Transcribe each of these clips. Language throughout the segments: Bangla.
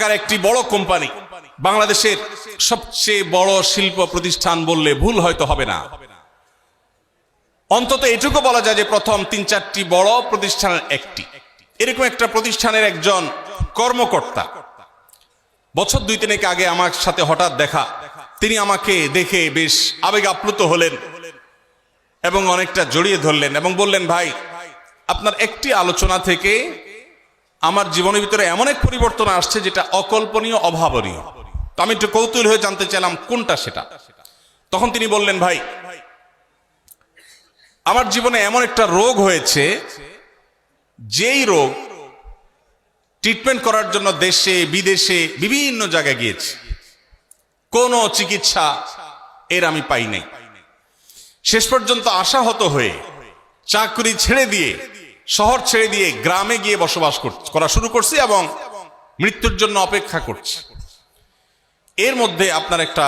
ঢাকার একটি বড় কোম্পানি, বাংলাদেশের সবচেয়ে বড় শিল্প প্রতিষ্ঠান বললে ভুল হয়তো হবে না, অন্তত এটুকু বলা যায় যে প্রথম ৩-৪টি বড় প্রতিষ্ঠানের একটি। এরকম একটা প্রতিষ্ঠানের একজন কর্মকর্তা বছর ২-৩ আগে আমার সাথে হঠাৎ দেখা। তিনি আমাকে দেখে বেশ আবেগ আপ্লুত হলেন এবং অনেকটা জড়িয়ে ধরলেন এবং বললেন, ভাই, আপনার একটি আলোচনা থেকে আমার জীবনের ভিতরে এমন এক পরিবর্তন আসছে যেটা অকল্পনীয়, অভাবনীয়। তো আমি একটু কৌতূহল হয়ে জানতে চাইলাম কোনটা সেটা। তখন তিনি বললেন, ভাই, আমার জীবনে এমন একটা রোগ হয়েছে, যেই রোগ ট্রিটমেন্ট করার জন্য দেশে বিদেশে বিভিন্ন জায়গায় গিয়েছি, কোনো চিকিৎসা এর আমি পাই নাই। শেষ পর্যন্ত আশাহত হয়ে চাকরি ছেড়ে দিয়ে, শহর ছেড়ে দিয়ে গ্রামে গিয়ে বসবাস করা শুরু করছি এবং মৃত্যুর জন্য অপেক্ষা করছি। এর মধ্যে আপনার একটা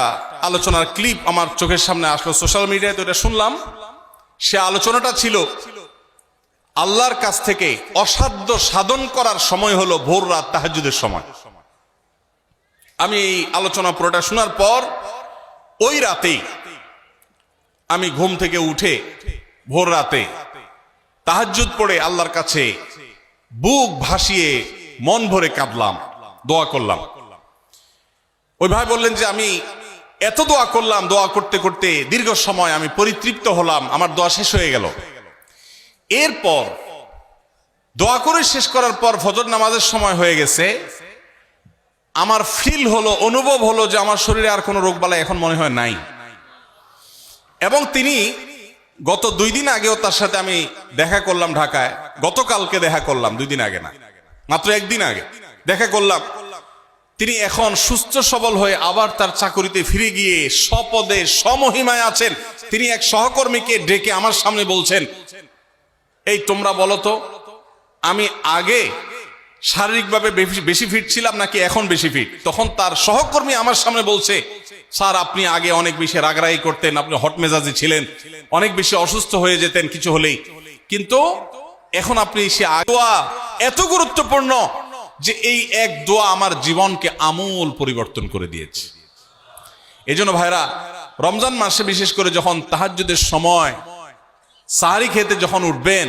আলোচনার ক্লিপ আমার চোখের সামনে আসলো, সোশ্যাল মিডিয়ায় তো এটা শুনলাম। সে আলোচনাটা ছিল, আল্লাহর কাছ থেকে অসাধ্য সাধন করার সময় হলো ভোর রাত, তাহাজ্জুদের সময়। আমি এই আলোচনা পুরোটা শোনার পর ওই রাতেই আমি ঘুম থেকে উঠে ভোর রাতে তাহাজ্জুদ পড়ে আল্লাহর কাছে বুক ভাসিয়ে মন ভরে কাঁদলাম, দোয়া করলাম। ওই ভাই বললেন যে আমি এত দোয়া করলাম, দোয়া করতে করতে দীর্ঘ সময় আমি পরিতৃপ্ত হলাম, আমার দোয়া শেষ হয়ে গেল। এরপর দোয়া করে শেষ করার পর ফজর নামাজের সময় হয়ে গেছে, আমার ফিল হলো, অনুভব হলো যে আমার শরীরে আর কোনো রোগবালাই এখন মনে হয় নাই। এবং তিনি গত 2 দিন আগেও তার সাথে আমি দেখা করলাম ঢাকায়, গতকালকে দেখা করলাম, 2 দিন আগে না, মাত্র 1 দিন আগে দেখা করলাম। তিনি এখন সুস্থ সবল হয়ে আবার তার চাকরিতে ফিরে গিয়ে স্বপদে সমহিমায় আছেন। তিনি এক সহকর্মীকে ডেকে আমার সামনে বলছেন, এই তোমরা বলো তো, আমি আগে শারীরিকভাবে বেশি ফিট ছিলাম নাকি এখন বেশি ফিট? তখন তার সহকর্মী আমার সামনে বলছে, স্যার, আপনি আগে অনেক বেশি রাগারাগি করতেন, আপনি হট মেজাজি ছিলেন, অনেক বেশি অসুস্থ হয়ে যেতেন কিছু হলেই, কিন্তু এখন আপনি সে দোয়া এত গুরুত্বপূর্ণ যে এই এক দোয়া আমার জীবনকে আমূল পরিবর্তন করে দিয়েছে। এজন্য ভাইরা, রমজান মাসে বিশেষ করে যখন তাহাজ্জুদের সময় সাহরি খেতে যখন উঠবেন,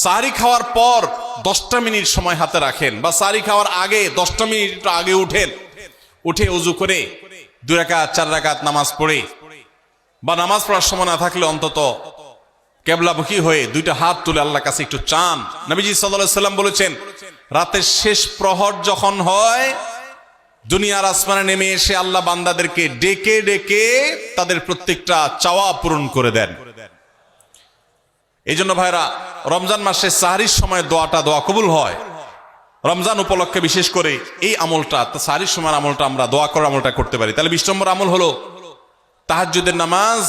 সাহরি খাওয়ার পর 10টা মিনিট সময় হাতে রাখেন, বা সাহরি খাওয়ার আগে 10টা মিনিট আগে উঠেন, উঠে ওযু করে 2 রাকাত 4 রাকাত নামাজ পড়ে, বা নামাজ পড়ার সময় না থাকলে অন্তত কেবলামুখী হয়ে 2টা হাত তুলে আল্লাহর কাছে একটু চান। নবীজি সাল্লাল্লাহু আলাইহি সাল্লাম বলেছেন, রাতের শেষ প্রহর যখন হয়, দুনিয়ার আসমানে নেমে এসে আল্লাহ বান্দাদেরকে ডেকে ডেকে তাদের প্রত্যেকটা চাওয়া পূরণ করে দেন। এই জন্য ভাইরা, রমজান মাসে সাহরির সময় দোয়া কবুল হয়। রমজান উপলক্ষে বিশেষ করে এই আমলটা, সাহরির সময় আমলটা, আমরা দোয়া করার আমলটা করতে পারি। তাহলে 20 নম্বর আমল হলো তাহাজ্জুদের নামাজ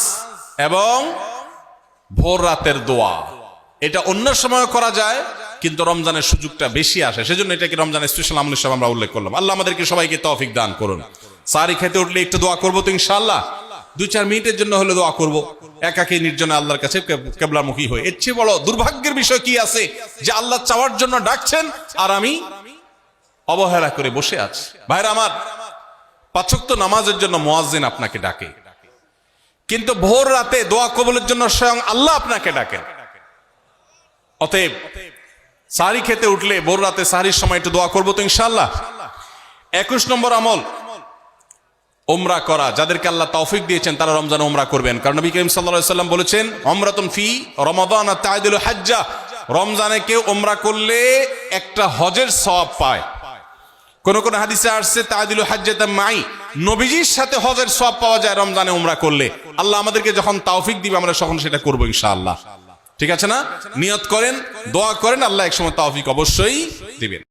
এবং ভোর রাতের দোয়া। এটা অন্য সময় করা যায়, কিন্তু রমজানের সুযোগটা বেশি আসে, সেজন্য এটাকে রমজানের স্পেশাল আমল হিসেবে আমরা উল্লেখ করলাম। আল্লাহ আমাদেরকে সবাইকে তৌফিক দান করুন। সাহরি খেতে উঠলে একটু দোয়া করবো তো ইনশাআল্লাহ, 2-4 মিনিটের জন্য হলে দোয়া করবো, একাকী নির্জনে আল্লাহর কাছে কেবলামুখী হয়ে। এর চেয়ে বড় দুর্ভাগ্যের বিষয় কি আছে যে আল্লাহ চাওয়ার জন্য ডাকছেন আর আমি অবহেলা করে বসে আছি। ভাইরা আমার, 5 ওয়াক্ত নামাজের জন্য মুয়াজ্জিন আপনাকে ডাকে, কিন্তু ভোর রাতে দোয়া কবুলের জন্য স্বয়ং আল্লাহ আপনাকে ডাকেন। অতএব সাহরি খেতে উঠলে ভোর রাতে সাহরির সময় একটু দোয়া করবো তো ইনশাআল্লাহ। 21 নম্বর আমল, উমরা করা। যাদেরকে আল্লাহ তৌফিক দিয়েছেন তারা রমজানে উমরা করবেন, কারণ নবী করিম সাল্লাল্লাহু আলাইহি ওয়াসাল্লাম বলেছেন, উমরাতুন ফি রমাদান তা'দিলু হাজ্জা। রমজানে কেউ উমরা করলে একটা হজের সওয়াব পায়। কোন কোন হাদিসে আসছে তা'দিলু হাজ্জাতাম মাই, নবীজির সাথে হজের সওয়াব পাওয়া যায় রমজানে উমরা করলে। আল্লাহ আমাদেরকে যখন তৌফিক দিবে আমরা তখন সেটা করব ইনশাআল্লাহ। ঠিক আছে না? নিয়ত করেন, দোয়া করেন, আল্লাহ একসময় তৌফিক অবশ্যই দিবেন।